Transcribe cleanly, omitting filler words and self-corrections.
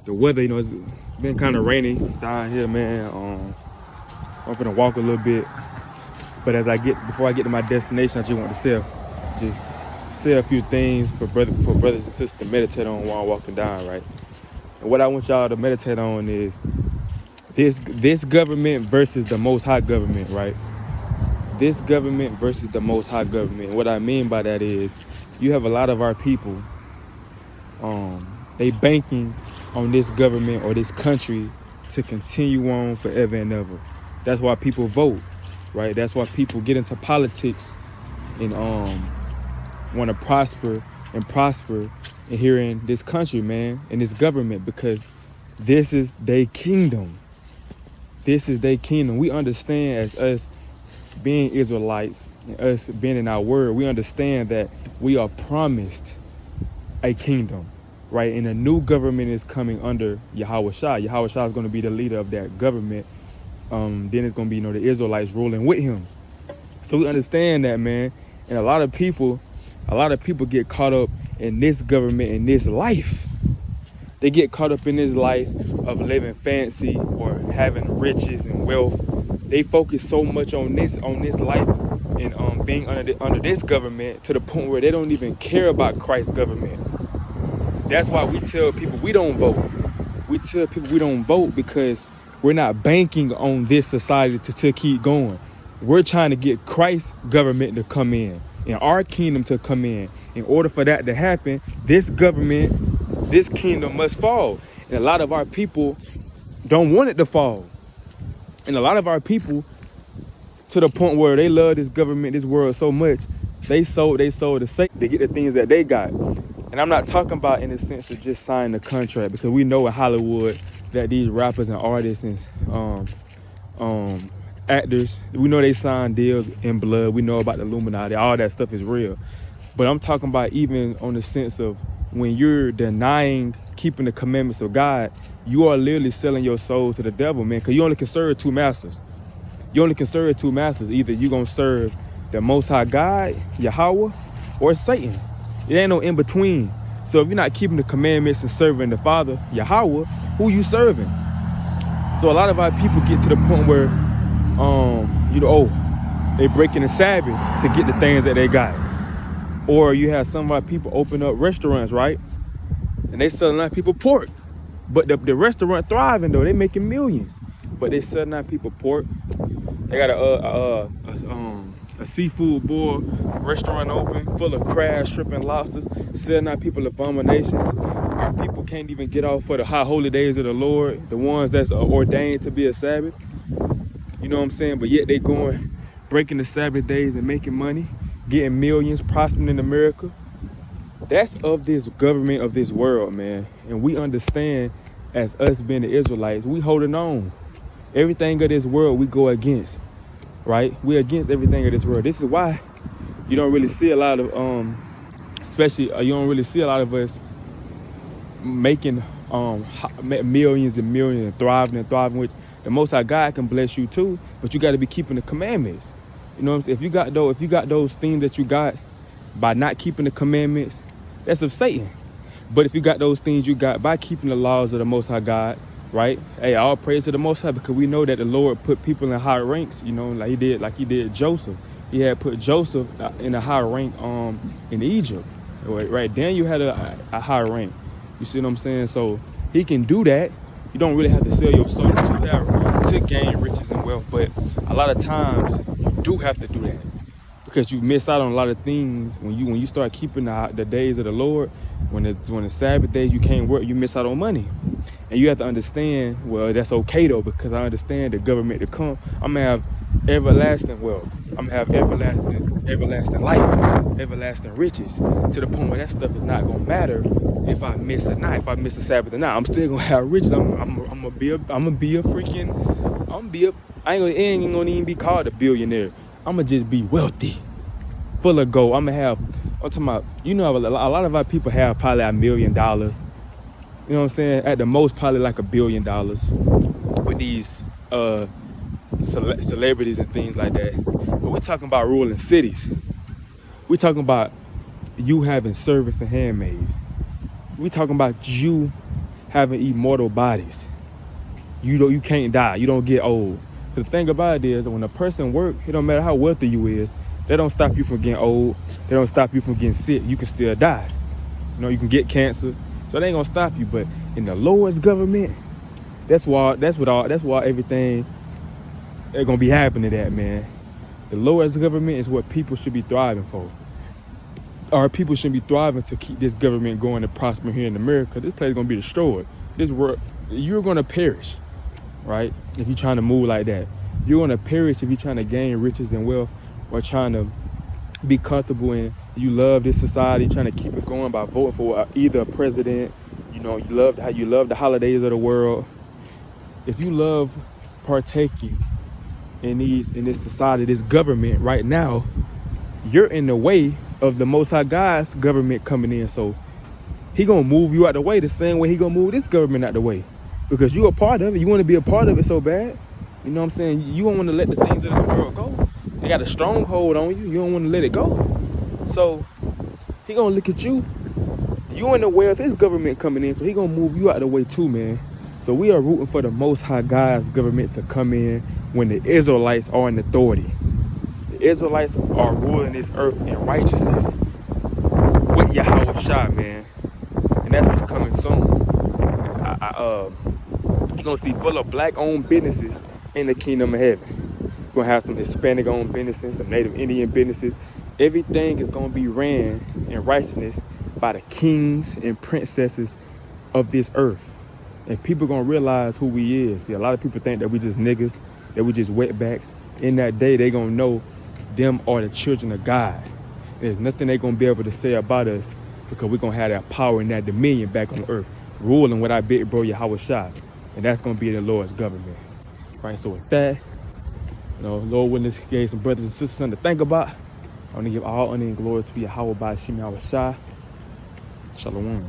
the weather, it's been kind of rainy down here, man. I'm gonna walk a little bit, but before I get to my destination, I just want to say a few things for brothers and sisters to meditate on while I'm walking down, right? And what I want y'all to meditate on is this government versus the Most High government, right? This government versus the Most High government. What I mean by that is, you have a lot of our people, they banking on this government or this country to continue on forever and ever. That's why people vote, right? That's why people get into politics and want to prosper in here in this country, man, in this government, because this is their kingdom. This is their kingdom. We understand, as us being Israelites and us being in our word, we understand that we are promised a kingdom, right? And a new government is coming under Yahweh Shai. Yahweh Shai is going to be the leader of that government. Then it's going to be, the Israelites ruling with him. So we understand that, man. And a lot of people get caught up in this government, in this life. They get caught up in this life of living fancy or having riches and wealth. They focus so much on this life and being under this government, to the point where they don't even care about Christ's government. That's why we tell people we don't vote. We tell people we don't vote because we're not banking on this society to keep going. We're trying to get Christ's government to come in and our kingdom to come in. In order for that to happen, this government, this kingdom must fall. And a lot of our people don't want it to fall. And a lot of our people, to the point where they love this government, this world so much, they sold the Satan to get the things that they got. And I'm not talking about in the sense of just signing a contract, because we know in Hollywood that these rappers and artists and actors, we know they sign deals in blood. We know about the Illuminati. All that stuff is real. But I'm talking about even on the sense of when you're denying keeping the commandments of God, you are literally selling your soul to the devil, man, because you only can serve two masters. Either you're going to serve the Most High God, Yahweh, or Satan. It ain't no in between. So if you're not keeping the commandments and serving the Father, Yahweh, who you serving? So a lot of our people get to the point where, they breaking the Sabbath to get the things that they got. Or you have some of our people open up restaurants, right? And they selling out people pork. But the restaurant thriving though, they making millions. But they selling out people pork. They got a seafood boil restaurant open, full of crabs, shrimp, and lobsters, selling out people abominations. Our people can't even get off for the high holy days of the Lord, the ones that's ordained to be a Sabbath. You know what I'm saying? But yet they going, breaking the Sabbath days and making money, getting millions, prospering in America. That's of this government of this world, man. And we understand, as us being the Israelites, we holding on. Everything of this world we go against, right? We're against everything of this world. This is why you don't really see a lot of, you don't really see a lot of us making millions and millions and thriving, which the Most High God can bless you too, but you got to be keeping the commandments. You know what I'm saying? If you got those things that you got by not keeping the commandments, that's of Satan. But if you got those things you got by keeping the laws of the Most High God, right? Hey, all praise to the Most High, because we know that the Lord put people in high ranks, like he did Joseph. He had put Joseph in a high rank in Egypt, right? Daniel had a high rank. You see what I'm saying? So he can do that. You don't really have to sell your soul to gain riches and wealth, but a lot of times you do have to do that, because you miss out on a lot of things when you start keeping the days of the Lord. When the Sabbath days you can't work, you miss out on money. And you have to understand, well, that's okay though, because I understand the government to come, I'm gonna have everlasting wealth. I'm gonna have everlasting life, everlasting riches, to the point where that stuff is not gonna matter if I miss a night, if I miss a Sabbath or not. I'm still gonna have riches. I ain't gonna even be called a billionaire. I'm gonna just be wealthy, full of gold. I'm talking about, a lot of our people have probably $1 million. You know what I'm saying? At the most, probably like $1 billion with these celebrities and things like that. But we're talking about ruling cities. We're talking about you having servants and handmaids. We're talking about you having immortal bodies. You can't die. You don't get old. The thing about it is that when a person works, it don't matter how wealthy you is, they don't stop you from getting old. They don't stop you from getting sick. You can still die. You know, you can get cancer. So they ain't gonna stop you. But in the lowest government, that's why everything is gonna be happening to that, man. The lowest government is what people should be thriving for. Our people should be thriving to keep this government going and prospering here in America. This place is gonna be destroyed. This world, you're gonna perish, right? If you're trying to move like that, you're gonna perish if you're trying to gain riches and wealth or trying to be comfortable in. You love this society, trying to keep it going by voting for either a president. You know, you love the holidays of the world. If you love partaking in this society, this government right now, you're in the way of the Most High God's government coming in. So he gonna move you out the way the same way he gonna move this government out the way, because you a part of it. You want to be a part of it so bad. You know what I'm saying? You don't want to let the things of this world go. They got a stronghold on you. You don't want to let it go. So he gonna look at you. You in the way of his government coming in, so he gonna move you out the way too, man. So we are rooting for the Most High God's government to come in when the Israelites are in authority. The Israelites are ruling this earth in righteousness with Yahweh Shah, man. And that's what's coming soon. You're gonna see full of black-owned businesses in the kingdom of heaven. You're gonna have some Hispanic-owned businesses, some Native Indian businesses. Everything is gonna be ran in righteousness by the kings and princesses of this earth. And people gonna realize who we is. See, a lot of people think that we just niggas, that we just wetbacks. In that day, they gonna know them are the children of God. There's nothing they gonna be able to say about us, because we're gonna have that power and that dominion back on earth, ruling with our big bro Yahweh Shah. And that's gonna be the Lord's government. Right, so with that, Lord willing, gave some brothers and sisters something to think about. I want to give all honor and glory to Yahweh by Shem Yahweh Shah. Shalom.